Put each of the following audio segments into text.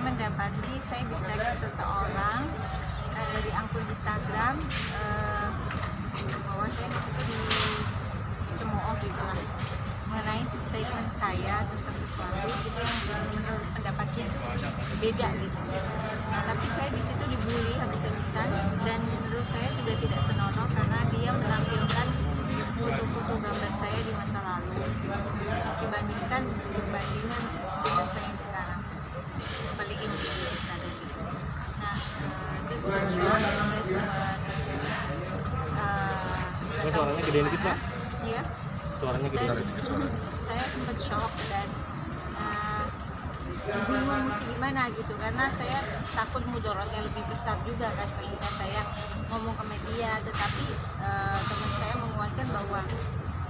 mendapati saya ditag seseorang dari akun Instagram bahwa saya di situ dicemooh gitu lah mengenai statement saya tentang sesuatu gitu yang menurut pendapatnya itu beda gitu. Nah tapi saya di situ dibully habis-habisan dan menurut saya juga tidak senonoh karena dia menampilkan foto-foto gambar saya di masa lalu dibandingkan dengan saya yang sekarang. Paling ini ada gitu. Nah saya sempat shock, saya suaranya gedein dikit Pak. Iya. Suaranya gede. Saya sempat shock dan bingung mesti gimana gitu karena saya takut mudorotnya lebih besar juga kan ketika saya ngomong ke media, tetapi teman saya menguatkan bahwa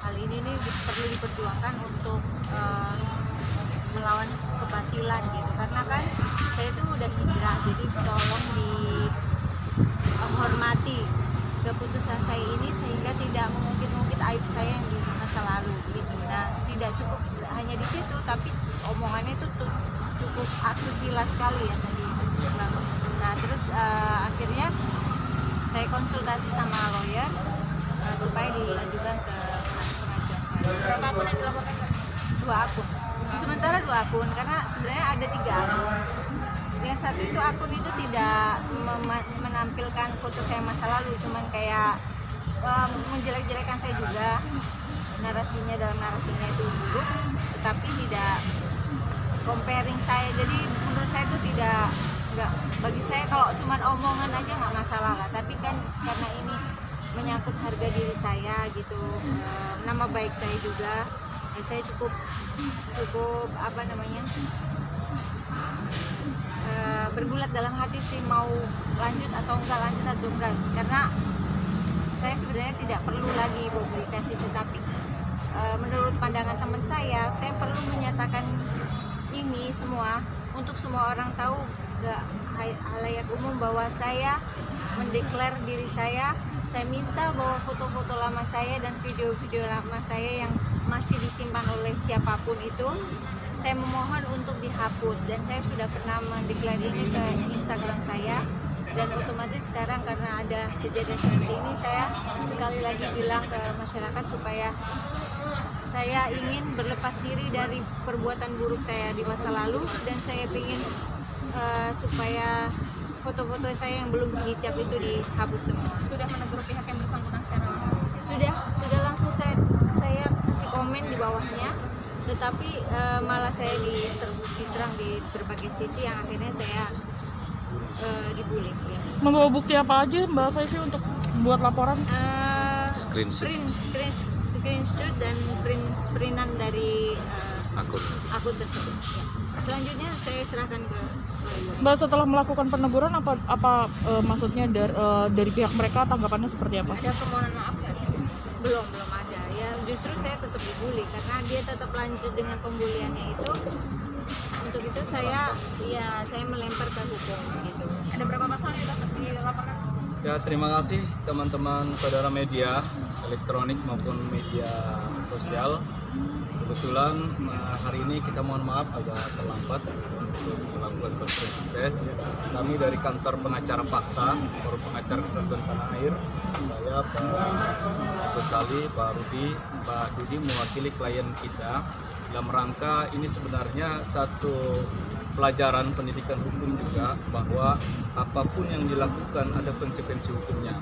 hal ini nih perlu diperjuangkan untuk melawan kebatilan gitu karena kan saya itu udah hijrah, jadi tolong dihormati keputusan saya ini sehingga tidak mengungkit-ungkit aib saya yang di masa lalu gitu. Nah tidak cukup hanya di situ tapi omongannya itu cukup asusila sekali ya tadi. Nah terus akhirnya saya konsultasi sama lawyer supaya diajukan ke pengajuan. Berapa akun yang dilaporkan? 2 akun. Sementara 2 akun karena sebenarnya ada 3 akun. Yang satu itu akun itu tidak menampilkan foto saya masa lalu, cuman kayak menjelek-jelekan saya juga, dalam narasinya itu buruk, tetapi tidak comparing saya. Jadi menurut saya itu nggak bagi saya kalau cuman omongan aja nggak masalah lah, tapi kan karena ini menyangkut harga diri saya gitu, nama baik saya juga, ya saya cukup apa namanya bergulat dalam hati sih mau lanjut atau enggak karena saya sebenarnya tidak perlu lagi publikasi, tetapi menurut pandangan teman saya perlu menyatakan ini semua untuk semua orang tahu ke halayak umum bahwa saya mendeklar diri saya minta bahwa foto-foto lama saya dan video-video lama saya yang masih disimpan oleh siapapun itu saya memohon untuk dihapus, dan saya sudah pernah mendeklar ini ke Instagram saya, dan otomatis sekarang karena ada kejadian seperti ini saya sekali lagi bilang ke masyarakat supaya saya ingin berlepas diri dari perbuatan buruk saya di masa lalu, dan saya ingin supaya foto-foto saya yang belum dihijab itu dihapus semua. Sudah menegur pihak yang bersangkutan secara langsung? Sudah langsung saya kasih komen di bawahnya, tetapi malah saya diserang di berbagai sisi yang akhirnya saya dibully ya. Membawa bukti apa aja Mbak Faifi untuk buat laporan? Screenshot dan printan dari akun tersebut ya. Selanjutnya saya serahkan ke Mbak, setelah melakukan peneguran apa maksudnya dari pihak mereka tanggapannya seperti apa? Ada permohonan maaf nggak sih? Belum ada ya, justru saya tetap dibully karena dia tetap lanjut dengan pembuliannya itu. Untuk itu saya melempar ke hukum gitu. Ada berapa pasal yang tetap dilaporkan? Ya, terima kasih teman-teman saudara media elektronik maupun media sosial. Kebetulan hari ini kita mohon maaf agak terlambat untuk melakukan konferensi pers. Kami dari kantor pengacara Fakta, Forum Pengacara Kesehatan Tanah Air, saya Pak Gosali, Pak Rudi, Pak Dudi mewakili klien kita dalam rangka ini sebenarnya satu pelajaran pendidikan hukum juga, bahwa apapun yang dilakukan ada konsekuensi hukumnya.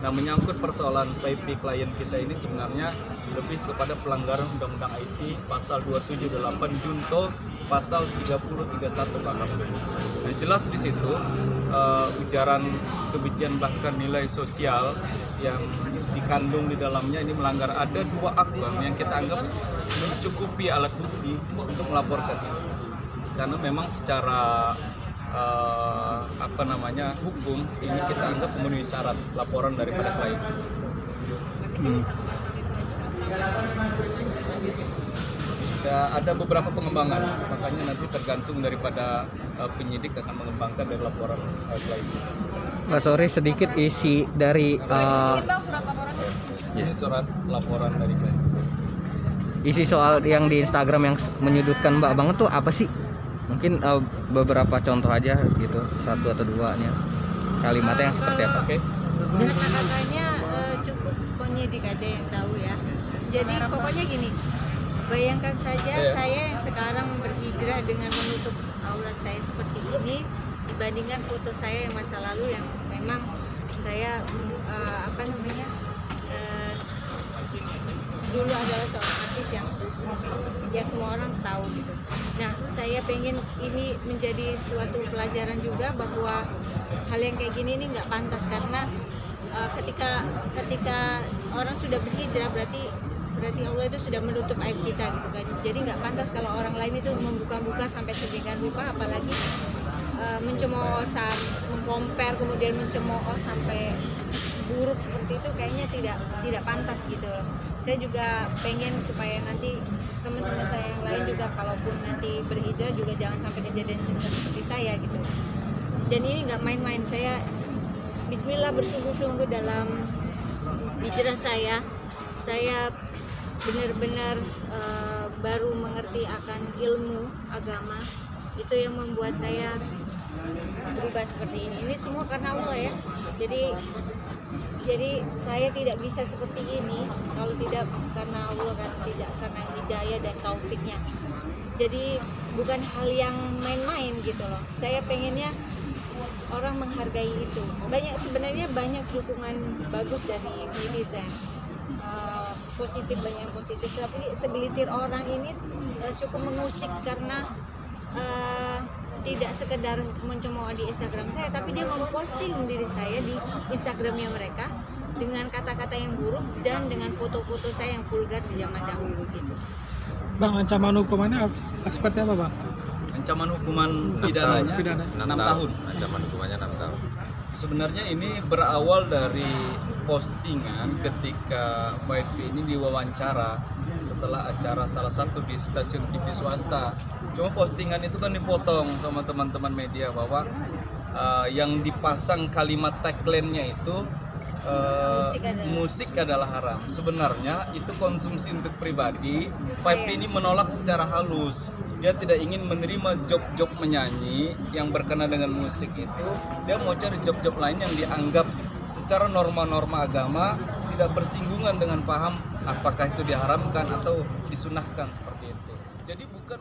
Nah, menyangkut persoalan IP klien kita ini sebenarnya lebih kepada pelanggaran Undang-Undang IT pasal 278 junto pasal 3031 KUHP. Nah, jelas di situ ujaran kebencian bahkan nilai sosial yang dikandung di dalamnya ini melanggar. Ada 2 akun yang kita anggap mencukupi alat bukti untuk melaporkan, karena memang secara hukum ini kita anggap memenuhi syarat laporan daripada klien. Ya, ada beberapa pengembangan, makanya nanti tergantung daripada penyidik akan mengembangkan dari laporan klien. Pak, sorry sedikit isi dari Ini surat laporan dari klien. isi soal yang di Instagram yang menyudutkan Mbak banget tuh apa sih? Mungkin beberapa contoh aja gitu, satu atau duanya kalimatnya yang seperti apa? Oke. Kata-katanya cukup penyidik aja yang tahu ya. Jadi pokoknya gini, bayangkan saja saya yang sekarang berhijrah dengan menutup aurat saya seperti ini dibandingkan foto saya yang masa lalu yang memang saya dulu adalah seorang artis yang ya semua orang tahu gitu. Nah, saya pengen ini menjadi suatu pelajaran juga bahwa hal yang kayak gini ini nggak pantas karena ketika orang sudah berhijrah berarti Allah itu sudah menutup aib kita gitu kan. Jadi nggak pantas kalau orang lain itu membuka-buka sampai sedemikian rupa, apalagi mencemooh, mengcompare, kemudian mencemooh sampai buruk seperti itu kayaknya tidak pantas gitu loh. Saya juga pengen supaya nanti teman-teman saya yang lain juga kalaupun nanti berhijrah juga jangan sampai kejadian seperti saya gitu. Dan ini nggak main-main, saya bismillah bersungguh-sungguh dalam hijrah saya benar-benar baru mengerti akan ilmu agama, itu yang membuat saya berubah seperti ini. Ini semua karena Allah ya. Jadi saya tidak bisa seperti ini kalau tidak karena Allah, karena hidayah dan taufiknya. Jadi bukan hal yang main-main gitu loh. Saya pengennya orang menghargai itu. Sebenarnya banyak dukungan bagus dari netizen, banyak positif. Tapi segelintir orang ini cukup mengusik karena tidak sekedar mencemooh di Instagram saya, tapi dia memposting diri saya di Instagramnya mereka dengan kata-kata yang buruk dan dengan foto-foto saya yang vulgar di zaman dahulu gitu. Bang, ancaman hukumannya seperti apa, Bang? Ancaman hukuman pidananya 6 tahun. Ancaman hukumannya 6 tahun. Sebenarnya ini berawal dari postingan ketika YP ini diwawancara setelah acara salah satu di stasiun TV swasta. Cuma postingan itu kan dipotong sama teman-teman media bahwa yang dipasang kalimat tagline-nya itu musik adalah haram. Sebenarnya itu konsumsi untuk pribadi. YP ini menolak secara halus. Dia tidak ingin menerima job-job menyanyi yang berkenaan dengan musik itu. Dia mau cari job-job lain yang dianggap secara norma-norma agama tidak bersinggungan dengan paham apakah itu diharamkan atau disunahkan seperti itu. Jadi bukan